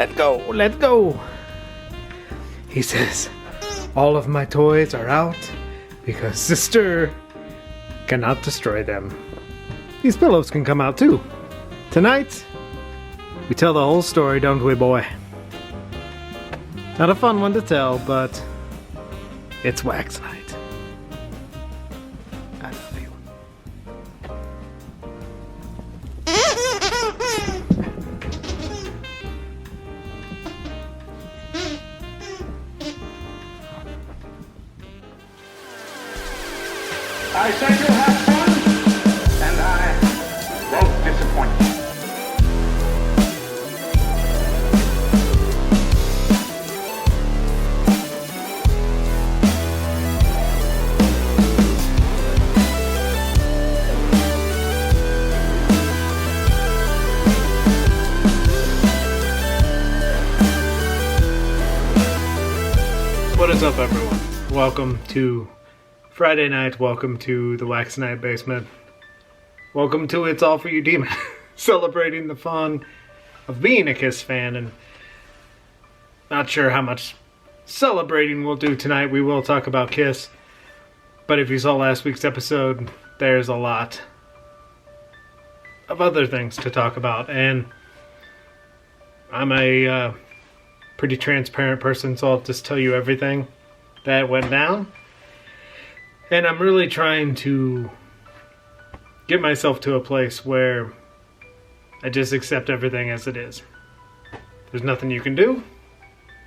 Let go, let go. He says, all of my toys are out because sister cannot destroy them. These pillows can come out too. Tonight, we tell the whole story, don't we, boy? Not a fun one to tell, but it's wax night. I love you. I said you'll have fun, and I won't disappoint you. What is up, everyone? Welcome to Friday night. Welcome to the Wax Night Basement. Welcome to It's All For You Demon. Celebrating the fun of being a Kiss fan, and not sure how much celebrating we'll do tonight. We will talk about Kiss, but if you saw last week's episode, there's a lot of other things to talk about, and I'm a pretty transparent person, so I'll just tell you everything that went down. And I'm really trying to get myself to a place where I just accept everything as it is. There's nothing you can do.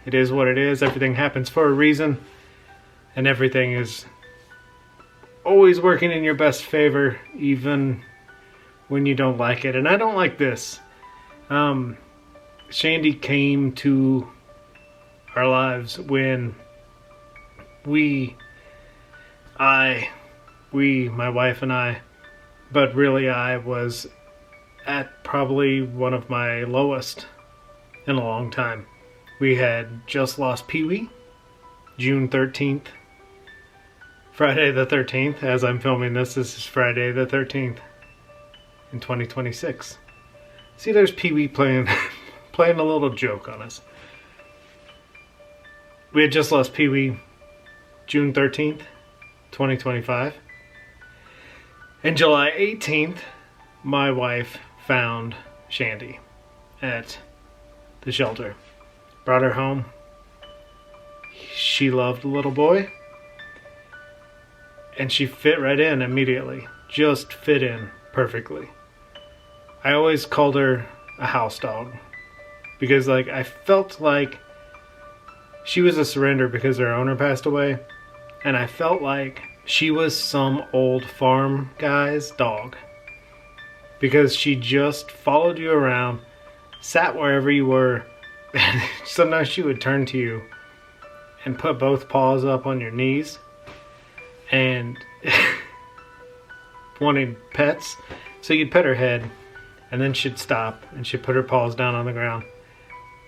It is what it is. Everything happens for a reason. And everything is always working in your best favor, even when you don't like it. And I don't like this. Shandy came to our lives when my wife and I, but really I was at probably one of my lowest in a long time. We had just lost Pee-wee, June 13th. Friday the 13th, as I'm filming this is Friday the 13th in 2026. See, there's Pee-wee playing a little joke on us. We had just lost Pee-wee, June 13th, 2025. And July 18th, my wife found Shandy at the shelter. Brought her home. She loved the little boy. And she fit right in immediately. Just fit in perfectly. I always called her a house dog. Because I felt like she was a surrender because her owner passed away. And I felt like she was some old farm guy's dog. Because she just followed you around, sat wherever you were, and sometimes she would turn to you and put both paws up on your knees and wanted pets. So you'd pet her head, and then she'd stop and she'd put her paws down on the ground.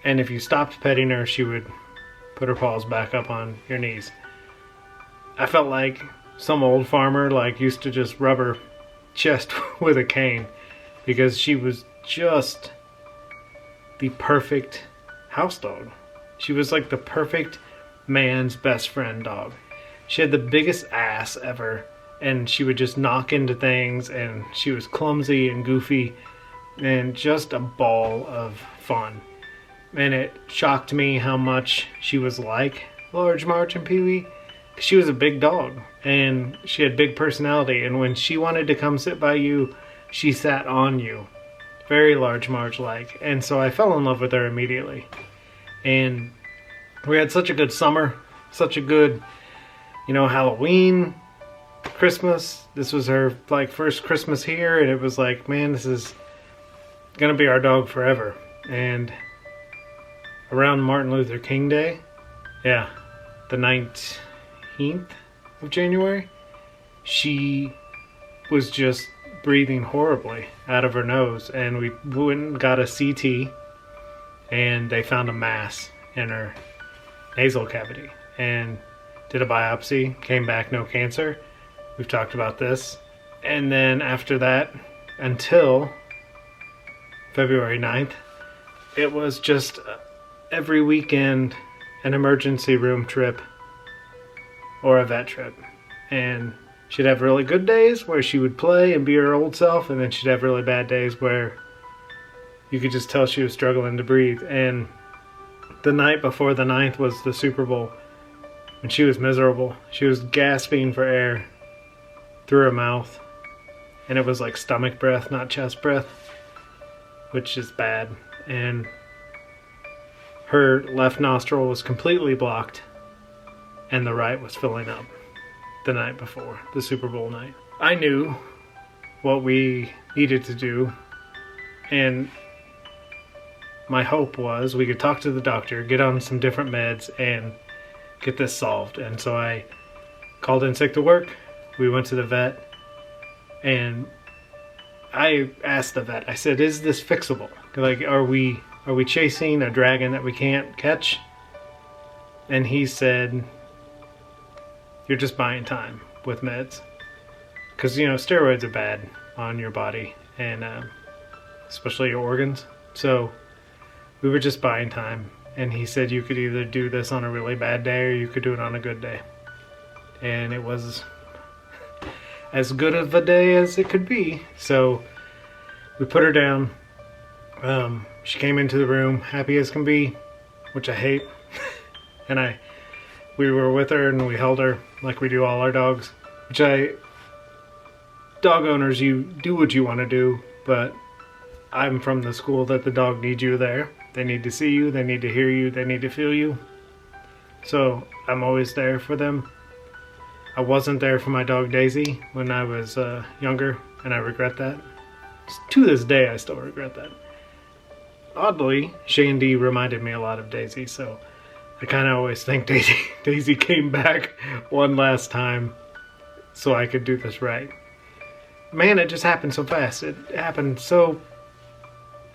And if you stopped petting her, she would put her paws back up on your knees. I felt like some old farmer used to just rub her chest with a cane, because she was just the perfect house dog. She was like the perfect man's best friend dog. She had the biggest ass ever, and she would just knock into things, and she was clumsy and goofy and just a ball of fun. And it shocked me how much she was like Large Marge and Pee-wee. She was a big dog, and she had big personality, and when she wanted to come sit by you, she sat on you. Very Large Marge-like. And so I fell in love with her immediately. And we had such a good summer, such a good, Halloween, Christmas. This was her first Christmas here, and it was like, man, this is gonna be our dog forever. And around Martin Luther King Day, the 19th of January, she was just breathing horribly out of her nose, and we went and got a CT, and they found a mass in her nasal cavity and did a biopsy, came back no cancer. We've talked about this. And then after that, until February 9th, it was just every weekend an emergency room trip or a vet trip. And she'd have really good days where she would play and be her old self, and then she'd have really bad days where you could just tell she was struggling to breathe. And the night before the 9th was the Super Bowl, and she was miserable. She was gasping for air through her mouth, and it was like stomach breath, not chest breath, which is bad. And her left nostril was completely blocked, and the right was filling up the night before, the Super Bowl night. I knew what we needed to do, and my hope was we could talk to the doctor, get on some different meds, and get this solved. And so I called in sick to work. We went to the vet, and I asked the vet, I said, is this fixable? Like, are we chasing a dragon that we can't catch? And he said, you're just buying time with meds. Because, you know, steroids are bad on your body, and especially your organs. So we were just buying time. And he said you could either do this on a really bad day or you could do it on a good day. And it was as good of a day as it could be. So we put her down. She came into the room happy as can be, which I hate. And we were with her and we held her like we do all our dogs. Dog owners, you do what you want to do, but I'm from the school that the dog needs you there. They need to see you, they need to hear you, they need to feel you. So I'm always there for them. I wasn't there for my dog Daisy when I was younger, and I regret that. To this day, I still regret that. Oddly, Shandy reminded me a lot of Daisy, so I kind of always think Daisy came back one last time so I could do this right. Man, it just happened so fast. It happened so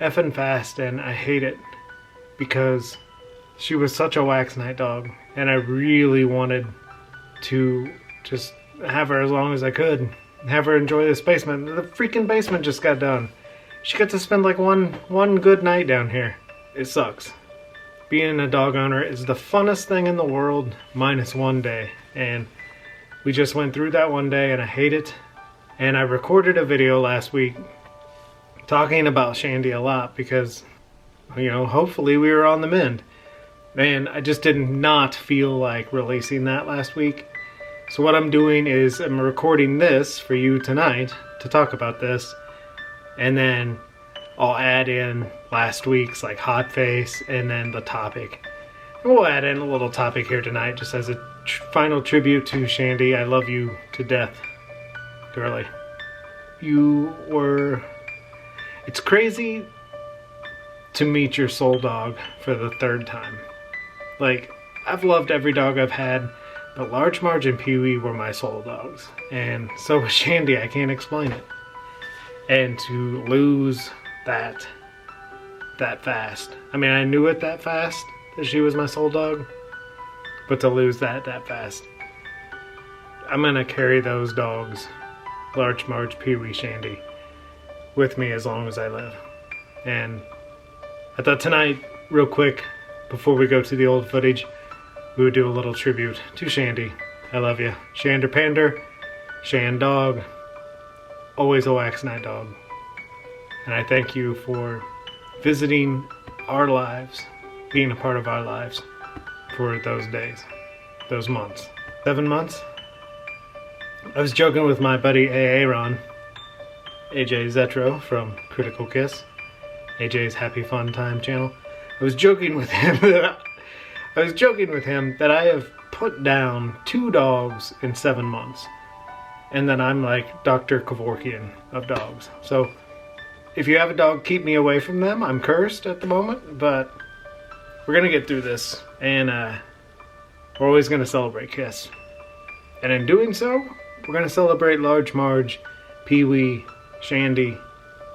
effing fast, and I hate it because she was such a wax night dog, and I really wanted to just have her as long as I could, have her enjoy this basement. The freaking basement just got done. She got to spend like one good night down here. It sucks. Being a dog owner is the funnest thing in the world, minus one day, and we just went through that one day, and I hate it. And I recorded a video last week talking about Shandy a lot because, you know, hopefully we were on the mend. Man, I just did not feel like releasing that last week. So what I'm doing is I'm recording this for you tonight to talk about this, and then I'll add in last week's like hot face and then the topic. And we'll add in a little topic here tonight just as a final tribute to Shandy. I love you to death, girly. It's crazy to meet your soul dog for the third time. Like, I've loved every dog I've had, but Large, Marge, and Pee-wee were my soul dogs. And so was Shandy, I can't explain it. And to lose that fast. I mean, I knew it that fast, that she was my soul dog, but to lose that fast. I'm gonna carry those dogs, Large, Marge, Pee-wee, Shandy, with me as long as I live. And I thought tonight, real quick, before we go to the old footage, we would do a little tribute to Shandy. I love you. Shander Pander, Shan Dog, always a wax night dog. And I thank you for visiting our lives, being a part of our lives for those days, those months. 7 months? I was joking with my buddy Aaron, AJ Zetro from Critical Kiss, AJ's Happy Fun Time channel. I was joking with him that I have put down 2 dogs in 7 months. And then I'm like Dr. Kevorkian of dogs. So if you have a dog, keep me away from them. I'm cursed at the moment, but we're gonna get through this, and we're always gonna celebrate Kiss. And in doing so, we're gonna celebrate Large, Marge, Pee-wee, Shandy,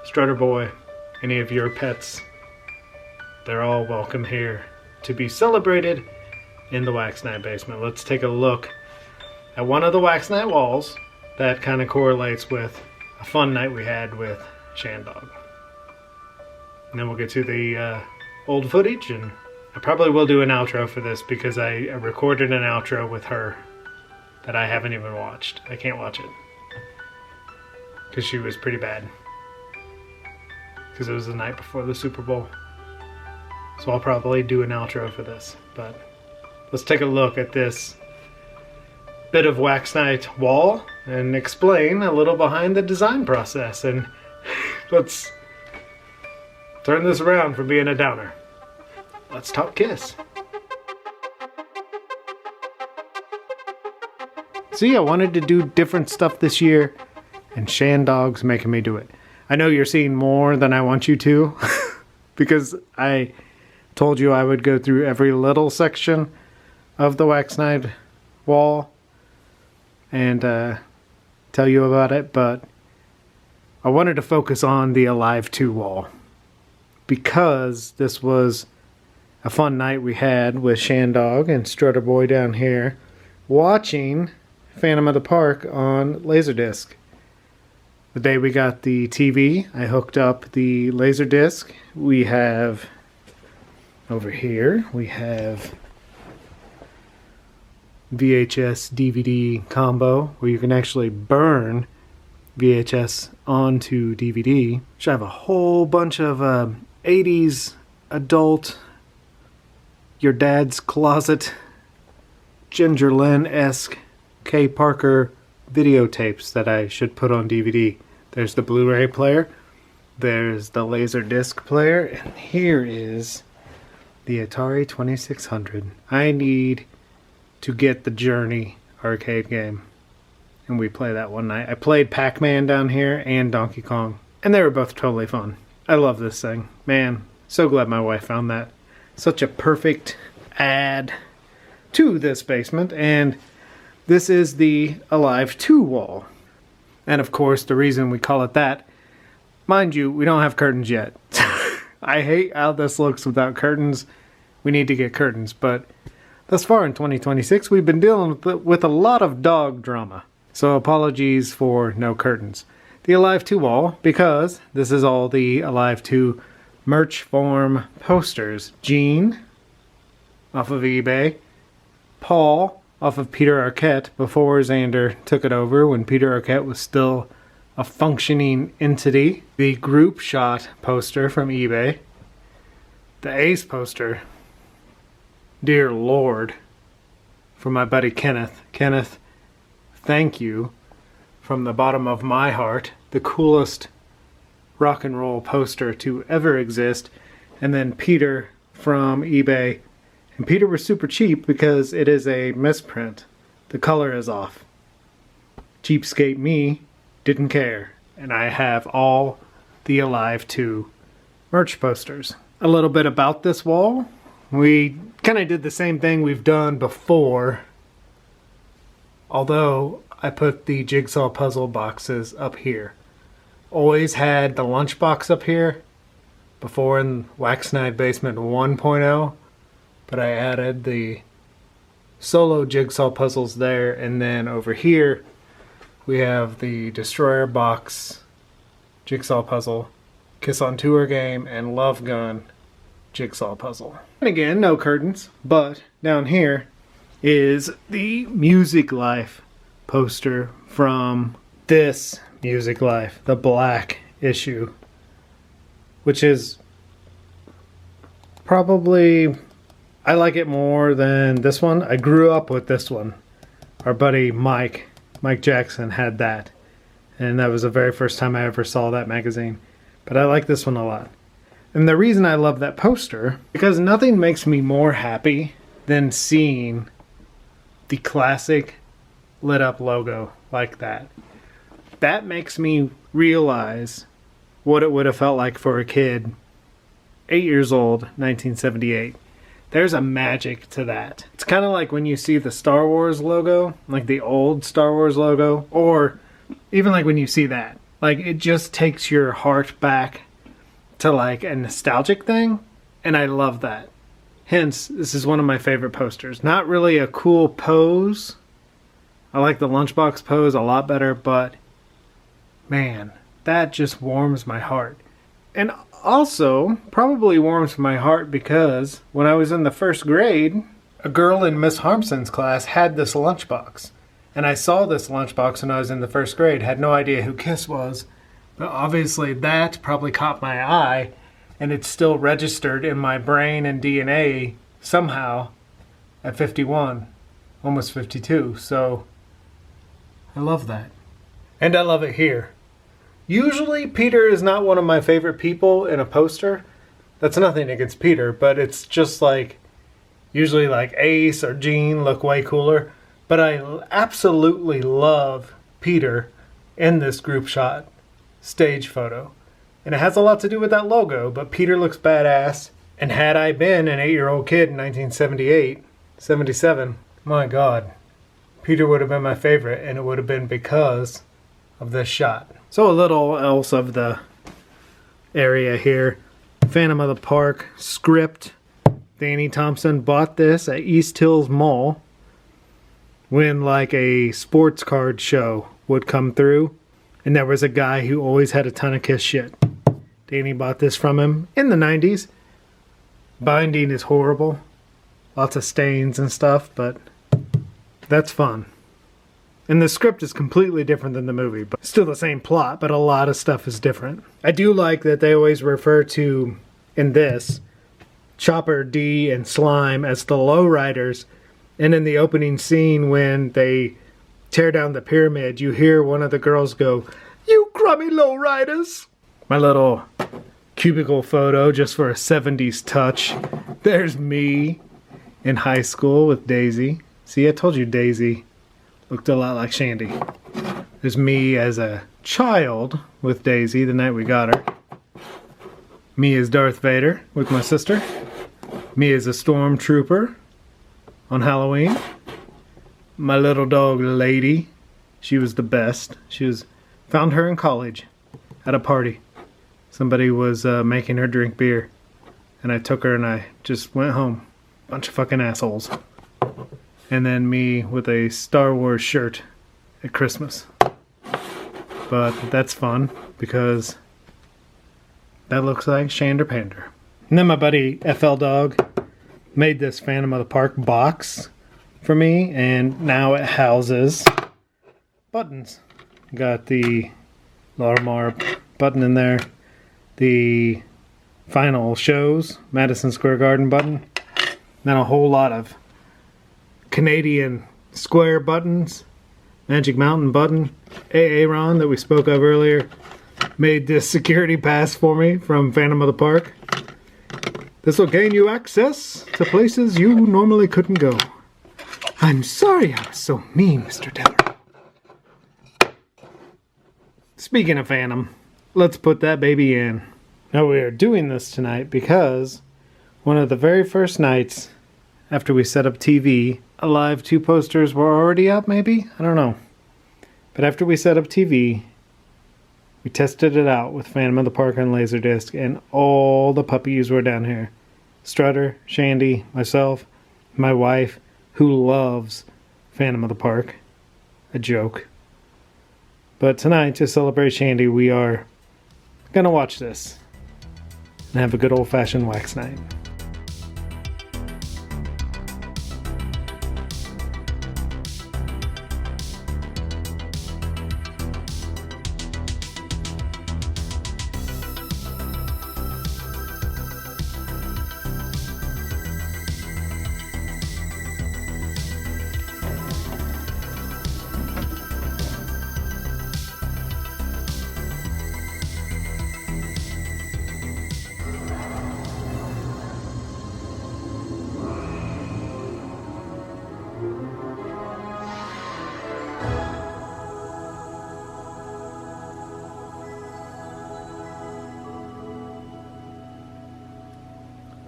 Strutter Boy, any of your pets. They're all welcome here to be celebrated in the Wax Night basement. Let's take a look at one of the Wax Night walls that kind of correlates with a fun night we had with Shandog. And then we'll get to the old footage, and I probably will do an outro for this because I recorded an outro with her that I haven't even watched. I can't watch it because she was pretty bad. Because it was the night before the Super Bowl. So I'll probably do an outro for this. But let's take a look at this bit of Wax Night wall and explain a little behind the design process. And let's turn this around from being a downer. Let's talk Kiss. See, I wanted to do different stuff this year, and Shandog's making me do it. I know you're seeing more than I want you to, because I told you I would go through every little section of the Wax Night wall and tell you about it, but I wanted to focus on the Alive 2 wall, because this was a fun night we had with Shandog and Strutter Boy down here watching Phantom of the Park on Laserdisc. The day we got the TV, I hooked up the Laserdisc. We have over here, we have VHS DVD combo where you can actually burn VHS onto DVD. Which I have a whole bunch of 80s adult, your dad's closet, Ginger Lynn-esque Kay Parker videotapes that I should put on DVD. There's the Blu-ray player, there's the Laserdisc player, and here is the Atari 2600. I need to get the Journey arcade game, and we play that one night. I played Pac-Man down here and Donkey Kong, and they were both totally fun. I love this thing. Man, so glad my wife found that. Such a perfect add to this basement, and this is the Alive 2 wall. And of course, the reason we call it that, mind you, we don't have curtains yet. I hate how this looks without curtains. We need to get curtains, but thus far in 2026, we've been dealing with a lot of dog drama. So apologies for no curtains. The Alive 2 wall, because this is all the Alive 2 merch form posters. Gene, off of eBay. Paul, off of Peter Arquette, before Xander took it over, when Peter Arquette was still a functioning entity. The group shot poster from eBay. The Ace poster, dear Lord, from my buddy Kenneth. Kenneth, thank you from the bottom of my heart. The coolest rock and roll poster to ever exist. And then Peter from eBay. And Peter was super cheap because it is a misprint. The color is off. Cheapskate me didn't care. And I have all the Alive 2 merch posters. A little bit about this wall. We kind of did the same thing we've done before. Although I put the jigsaw puzzle boxes up here. Always had the lunchbox up here before in Wax Night Basement 1.0, but I added the solo jigsaw puzzles there, and then over here we have the Destroyer box jigsaw puzzle, Kiss on Tour game, and Love Gun jigsaw puzzle. And again, no curtains, but down here is the Music Life poster from this Music Life, the black issue, which is probably, I like it more than this one. I grew up with this one. Our buddy Mike Jackson had that, and that was the very first time I ever saw that magazine. But I like this one a lot. And the reason I love that poster, because nothing makes me more happy than seeing the classic lit up logo like that. That makes me realize what it would have felt like for a kid, 8 years old, 1978. There's a magic to that. It's kind of like when you see the Star Wars logo, like the old Star Wars logo, or even like when you see that. Like, it just takes your heart back to like a nostalgic thing, and I love that. Hence, this is one of my favorite posters. Not really a cool pose. I like the lunchbox pose a lot better, but man, that just warms my heart. And also probably warms my heart because when I was in the first grade, a girl in Miss Harmson's class had this lunchbox. And I saw this lunchbox when I was in the first grade. Had no idea who Kiss was. But obviously that probably caught my eye. And it's still registered in my brain and DNA somehow at 51. Almost 52. So I love that. And I love it here. Usually Peter is not one of my favorite people in a poster. That's nothing against Peter. But it's just like... Usually like Ace or Gene look way cooler. But I absolutely love Peter in this group shot stage photo. And it has a lot to do with that logo, but Peter looks badass. And had I been an 8-year-old kid in 1978, 77, my God, Peter would have been my favorite, and it would have been because of this shot. So a little else of the area here. Phantom of the Park script. Danny Thompson bought this at East Hills Mall when like a sports card show would come through, and there was a guy who always had a ton of Kiss shit. Danny bought this from him in the 90s. Binding is horrible. Lots of stains and stuff, but that's fun. And the script is completely different than the movie, but still the same plot, but a lot of stuff is different. I do like that they always refer to, in this, Chopper, D, and Slime as the lowriders. And in the opening scene when they tear down the pyramid, you hear one of the girls go, "You crummy lowriders!" My little cubicle photo just for a 70s touch. There's me in high school with Daisy. See, I told you Daisy looked a lot like Shandy. There's me as a child with Daisy the night we got her. Me as Darth Vader with my sister. Me as a stormtrooper on Halloween. My little dog Lady. She was the best. Found her in college at a party. Somebody was making her drink beer. And I took her and I just went home. Bunch of fucking assholes. And then me with a Star Wars shirt at Christmas. But that's fun because that looks like Shander Pander. And then my buddy FL Dog made this Phantom of the Park box for me, and now it houses buttons. Got the Larimar button in there, the final shows, Madison Square Garden button, then a whole lot of Canadian Square buttons, Magic Mountain button, Aaron that we spoke of earlier made this security pass for me from Phantom of the Park. This will gain you access to places you normally couldn't go. I'm sorry I was so mean, Mr. Deller. Speaking of Phantom, let's put that baby in. Now we are doing this tonight because one of the very first nights after we set up TV, Alive 2 posters were already up maybe? I don't know. But after we set up TV, we tested it out with Phantom of the Park on Laserdisc, and all the puppies were down here. Strutter, Shandy, myself, my wife, who loves Phantom of the Park. A joke. But tonight, to celebrate Shandy, we are gonna watch this and have a good old-fashioned wax night.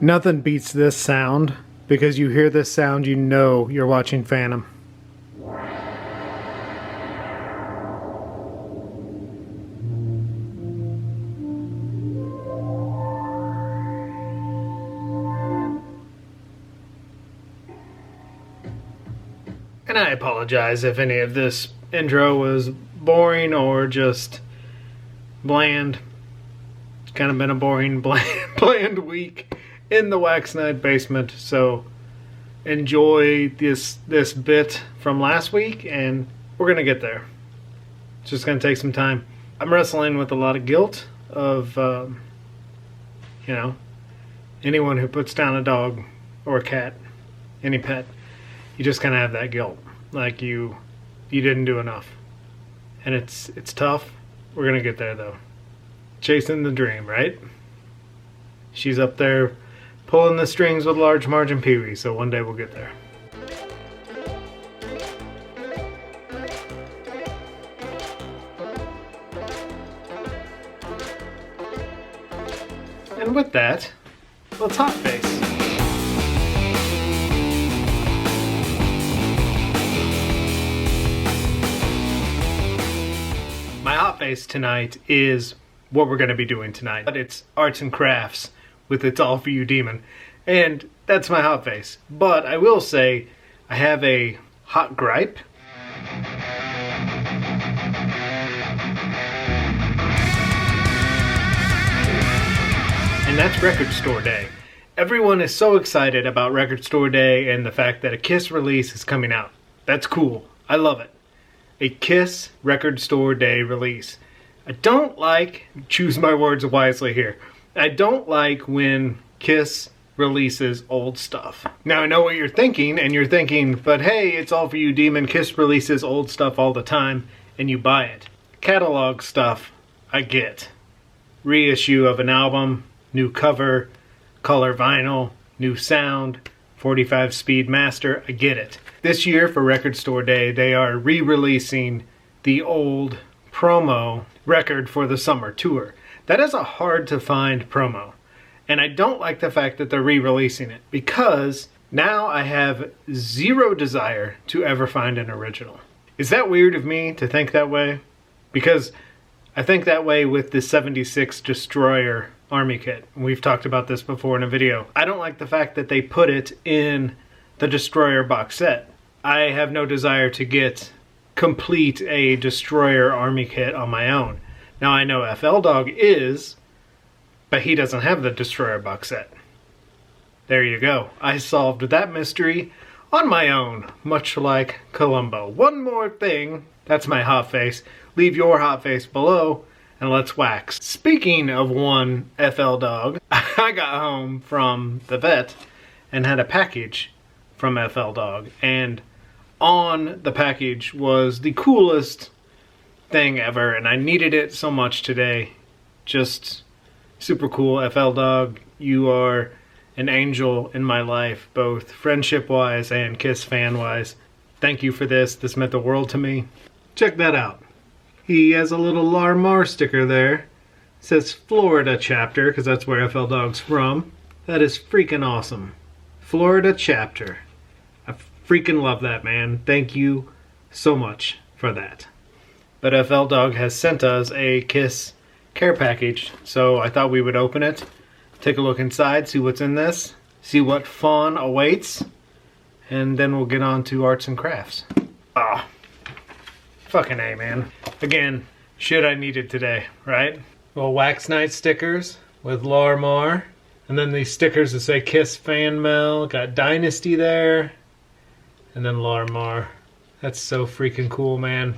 Nothing beats this sound, because you hear this sound, you know you're watching Phantom. And I apologize if any of this intro was boring or just bland. It's kind of been a boring, bland week in the Wax Night basement. So enjoy this bit from last week, and we're gonna get there. It's just gonna take some time. I'm wrestling with a lot of guilt of, you know, anyone who puts down a dog or a cat, any pet, you just kind of have that guilt, like you didn't do enough, and it's tough. We're gonna get there though. Chasing the dream, right? She's up there pulling the strings with large Marge and Pee-wee, so one day we'll get there. And with that, let's hot face. My hot face tonight is what we're going to be doing tonight. But it's arts and crafts with It's All For You Demon. And that's my hot face. But I will say I have a hot gripe. And that's Record Store Day. Everyone is so excited about Record Store Day and the fact that a Kiss release is coming out. That's cool. I love it. A Kiss Record Store Day release. I don't like, choose my words wisely here, I don't like when Kiss releases old stuff. Now I know what you're thinking, and you're thinking, but hey, It's All For You Demon, Kiss releases old stuff all the time, and you buy it. Catalog stuff, I get. Reissue of an album, new cover, color vinyl, new sound, 45 speed master, I get it. This year for Record Store Day, they are re-releasing the old promo record for the summer tour. That is a hard to find promo. And I don't like the fact that they're re-releasing it, because now I have zero desire to ever find an original. Is that weird of me to think that way? Because I think that way with the 76 Destroyer Army Kit. We've talked about this before in a video. I don't like the fact that they put it in the Destroyer box set. I have no desire to complete a Destroyer Army Kit on my own. Now I know FL Dog is, but he doesn't have the Destroyer box set. There you go. I solved that mystery on my own, much like Columbo. One more thing. That's my hot face. Leave your hot face below, and let's wax. Speaking of one FL Dog, I got home from the vet and had a package from FL Dog, and on the package was the coolest thing ever, and I needed it so much today. Just super cool. FL Dog, you are an angel in my life, both friendship-wise and Kiss fan-wise. Thank you for this. This meant the world to me. Check that out. He has a little Lar sticker there. It says Florida chapter, because that's where FL Dog's from. That is freaking awesome. Florida chapter. I freaking love that, man. Thank you so much for that. But FL Dog has sent us a Kiss care package, so I thought we would open it, take a look inside, see what's in this, see what fun awaits, and then we'll get on to arts and crafts. Ah, fucking A, man. Again, shit I needed today, right? Well, Wax Night stickers with Larmar, and then these stickers that say Kiss Fan Mail, got Dynasty there, and then Larmar. That's so freaking cool, man.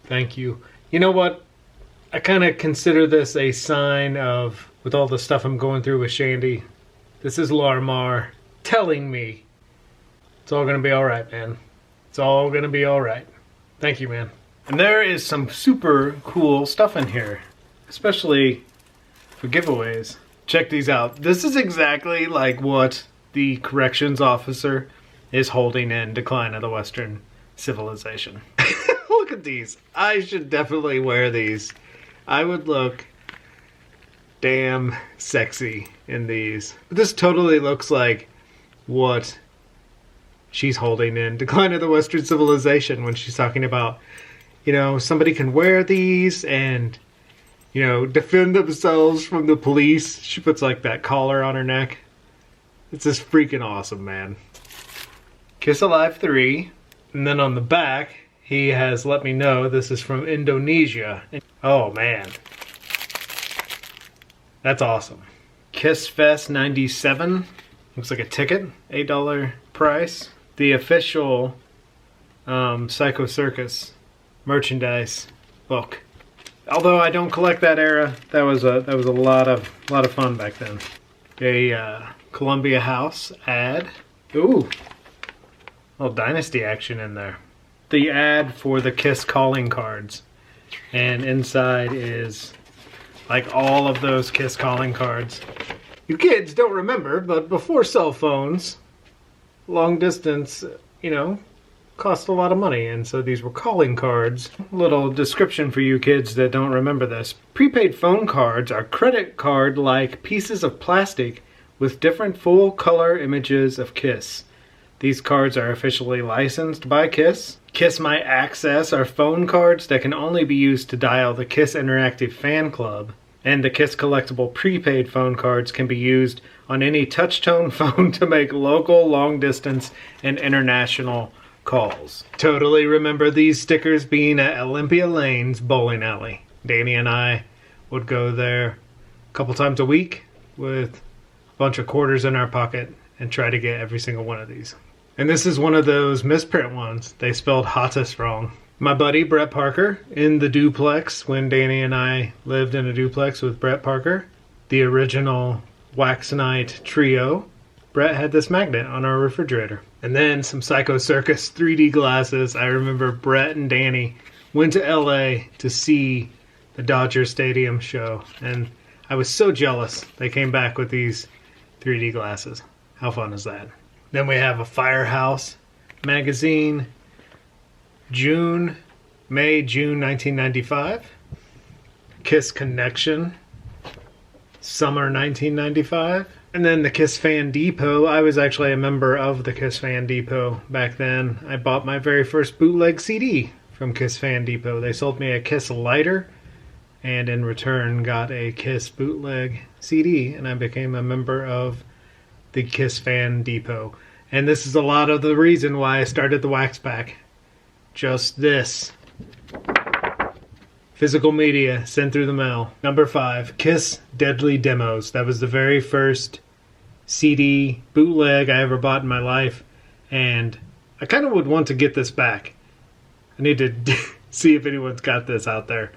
Thank you. You know what? I kind of consider this a sign of, with all the stuff I'm going through with Shandy, this is Larmar telling me it's all going to be alright, man. It's all going to be alright. Thank you, man. And there is some super cool stuff in here, especially for giveaways. Check these out. This is exactly like what the corrections officer is holding in Decline of the Western Civilization. Look at these. I should definitely wear these. I would look damn sexy in these. This totally looks like what she's holding in Decline of the Western Civilization when she's talking about, you know, somebody can wear these and, you know, defend themselves from the police. She puts like that collar on her neck. It's just freaking awesome, man. Kiss Alive 3. And then on the back, he has let me know this is from Indonesia. Oh, man. That's awesome. Kiss Fest 97. Looks like a ticket. $8 price. The official Psycho Circus merchandise book. Although I don't collect that era, that was a lot of fun back then. A Columbia House ad. Ooh, little Dynasty action in there. The ad for the Kiss calling cards, and inside is like all of those Kiss calling cards. You kids don't remember, but before cell phones, long distance, you know, cost a lot of money, and so these were calling cards. Little description for you kids that don't remember this. Prepaid phone cards are credit card-like pieces of plastic with different full color images of Kiss. These cards are officially licensed by Kiss. Kiss My Access are phone cards that can only be used to dial the Kiss Interactive Fan Club. And the Kiss collectible prepaid phone cards can be used on any touch-tone phone to make local, long-distance, and international calls. Totally remember these stickers being at Olympia Lane's bowling alley. Danny and I would go there a couple times a week with a bunch of quarters in our pocket and try to get every single one of these. And this is one of those misprint ones. They spelled hottest wrong. My buddy Brett Parker in the duplex, when Danny and I lived in a duplex with Brett Parker, the original Wax Night trio, Brett had this magnet on our refrigerator. And then some Psycho Circus 3D glasses. I remember Brett and Danny went to LA to see the Dodger Stadium show, and I was so jealous they came back with these 3D glasses. How fun is that? Then we have a Firehouse magazine, May, June 1995. Kiss Connection, summer 1995. And then the Kiss Fan Depot. I was actually a member of the Kiss Fan Depot back then. I bought my very first bootleg CD from Kiss Fan Depot. They sold me a Kiss lighter and in return got a Kiss bootleg CD, and I became a member of the Kiss Fan Depot. And this is a lot of the reason why I started the Wax Pack. Just this. Physical media sent through the mail. Number 5, Kiss Deadly Demos. That was the very first CD bootleg I ever bought in my life, and I kind of would want to get this back. I need to see if anyone's got this out there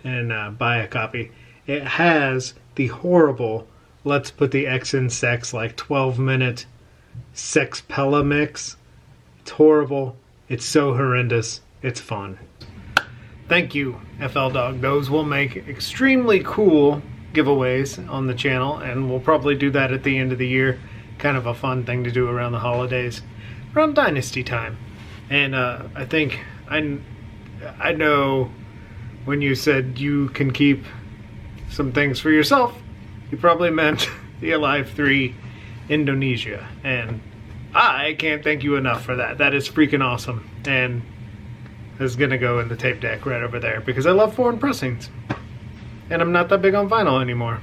and buy a copy. It has the horrible Let's Put the X in Sex, like 12-minute Sexpella mix. It's horrible. It's so horrendous. It's fun. Thank you, FL Dog. Those will make extremely cool giveaways on the channel, and we'll probably do that at the end of the year. Kind of a fun thing to do around the holidays, around Dynasty time. And I think I know when you said you can keep some things for yourself, you probably meant the Alive 3 Indonesia, and I can't thank you enough for that. That is freaking awesome, and is gonna go in the tape deck right over there because I love foreign pressings, and I'm not that big on vinyl anymore.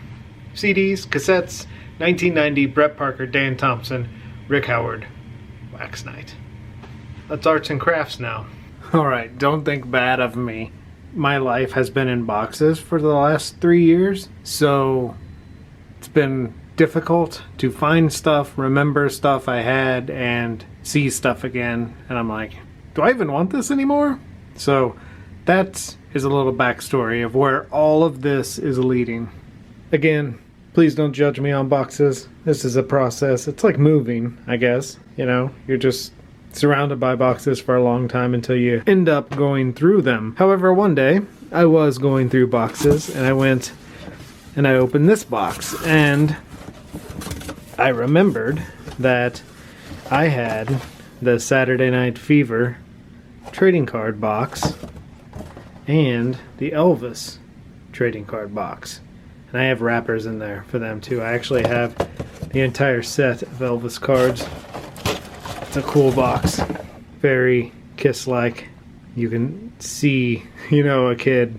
CDs, cassettes, 1990, Brett Parker, Dan Thompson, Rick Howard, Wax Night. That's arts and crafts now. Alright, don't think bad of me. My life has been in boxes for the last 3 years, so it's been difficult to find stuff, remember stuff I had, and see stuff again, and I'm like, do I even want this anymore? So that is a little backstory of where all of this is leading. Again, please don't judge me on boxes. This is a process. It's like moving, I guess. You know, you're just surrounded by boxes for a long time until you end up going through them. However, one day I was going through boxes, and I went and I opened this box, and I remembered that I had the Saturday Night Fever trading card box and the Elvis trading card box, and I have wrappers in there for them too. I actually have the entire set of Elvis cards. It's a cool box, very Kiss-like. You can see, you know, a kid,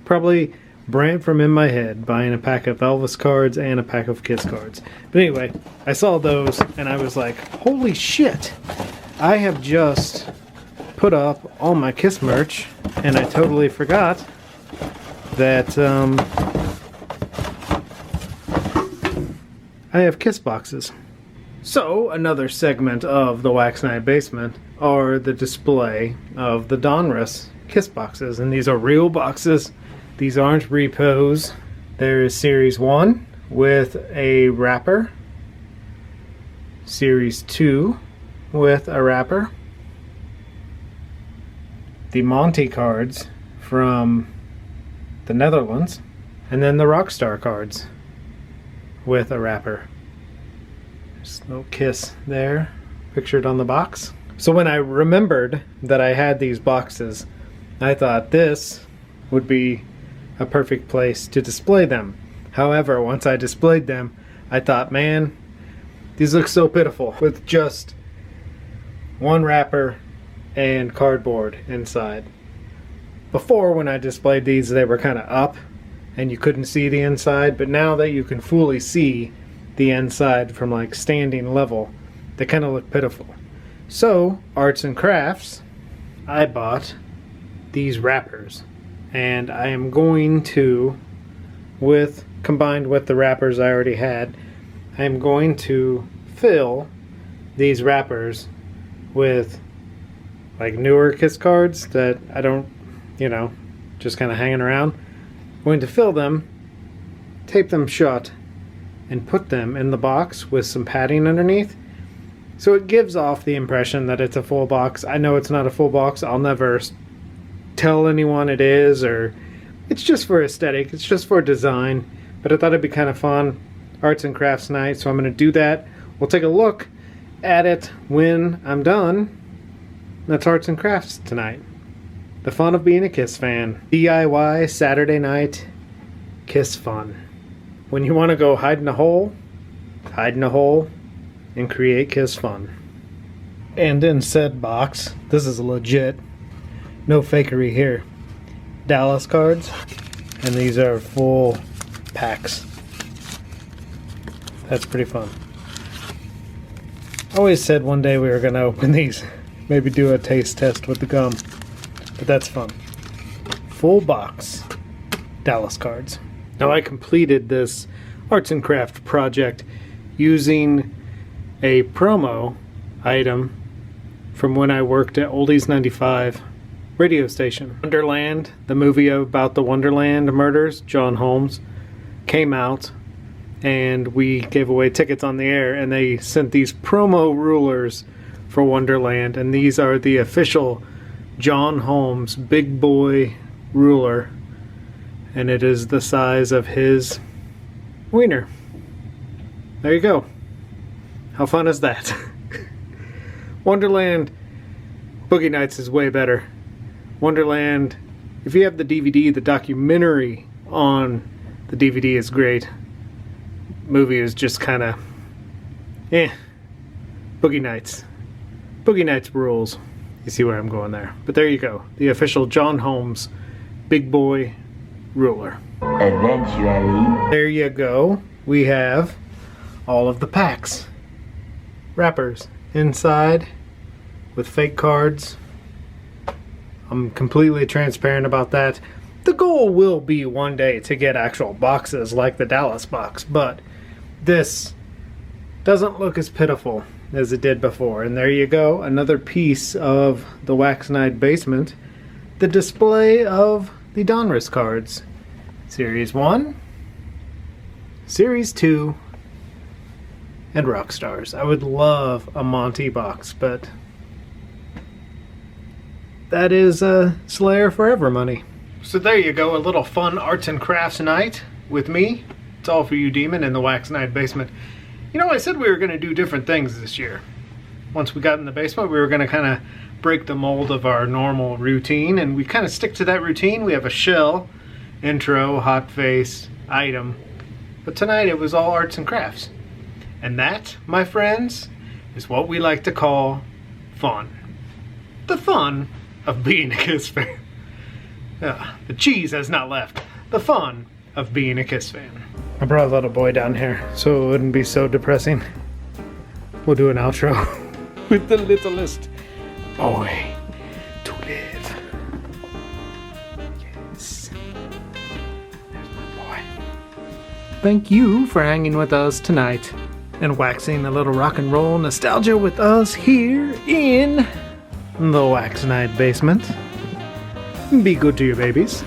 probably Brant from In My Head, buying a pack of Elvis cards and a pack of Kiss cards. But anyway, I saw those and I was like, holy shit, I have just put up all my Kiss merch, and I totally forgot that I have kiss boxes. So, another segment of the Wax Night Basement are the display of the Donruss kiss boxes. And these are real boxes. These aren't repos. There is Series 1 with a wrapper. Series 2 with a wrapper. The Monty cards from the Netherlands. And then the Rockstar cards with a wrapper. Just a little kiss there, pictured on the box. So when I remembered that I had these boxes, I thought this would be a perfect place to display them. However, once I displayed them, I thought, man, these look so pitiful with just one wrapper and cardboard inside. Before, when I displayed these, they were kind of up and you couldn't see the inside, but now that you can fully see the inside from like standing level, they kind of look pitiful. So, arts and crafts, I bought these wrappers, and I am going to, combined with the wrappers I already had, I am going to fill these wrappers with like newer kiss cards that I don't, just kind of hanging around. I'm going to fill them, tape them shut, and put them in the box with some padding underneath. So it gives off the impression that it's a full box. I know it's not a full box. I'll never tell anyone it is, or it's just for aesthetic. It's just for design. But I thought it'd be kind of fun. Arts and crafts night. So I'm going to do that. We'll take a look at it when I'm done. That's arts and crafts tonight. The fun of being a Kiss fan. DIY Saturday night Kiss fun. When you want to go hide in a hole and create Kiss fun. And in said box, this is legit, no fakery here, Dallas cards, and these are full packs. That's pretty fun. I always said one day we were going to open these, maybe do a taste test with the gum, but that's fun. Full box Dallas cards. Now I completed this arts and craft project using a promo item from when I worked at Oldies 95 radio station. Wonderland, the movie about the Wonderland murders, John Holmes, came out and we gave away tickets on the air, and they sent these promo rulers for Wonderland, and these are the official John Holmes big boy ruler. And it is the size of his wiener. There you go. How fun is that? Wonderland Boogie Nights is way better. Wonderland, if you have the DVD, the documentary on the DVD is great. Movie is just kind of Boogie Nights. Boogie Nights rules. You see where I'm going there. But there you go. The official John Holmes big boy ruler. Eventually. There you go. We have all of the packs. Wrappers inside with fake cards. I'm completely transparent about that. The goal will be one day to get actual boxes like the Dallas box, but this doesn't look as pitiful as it did before. And there you go. Another piece of the Wax Night Basement. The display of the Donruss cards. Series 1, Series 2, and Rockstars. I would love a Monty box, but that is Slayer Forever money. So there you go, a little fun arts and crafts night with me. It's all for you, Demon, in the Wax Night Basement. You know, I said we were going to do different things this year. Once we got in the basement, we were going to kind of break the mold of our normal routine, and we kind of stick to that routine. We have a shell, intro, hot face, item, but tonight it was all arts and crafts. And that, my friends, is what we like to call fun. The fun of being a Kiss fan. The cheese has not left. The fun of being a Kiss fan. I brought a little boy down here so it wouldn't be so depressing. We'll do an outro with the littlest boy to live. Yes. There's my boy. thank you for hanging with us tonight and waxing a little rock and roll nostalgia with us here in the Wax Night basement. Be good to your babies.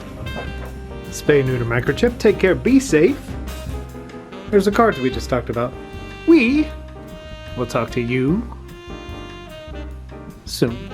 Spay, neuter, microchip. Take care. Be safe. There's the cards we just talked about. We will talk to you soon.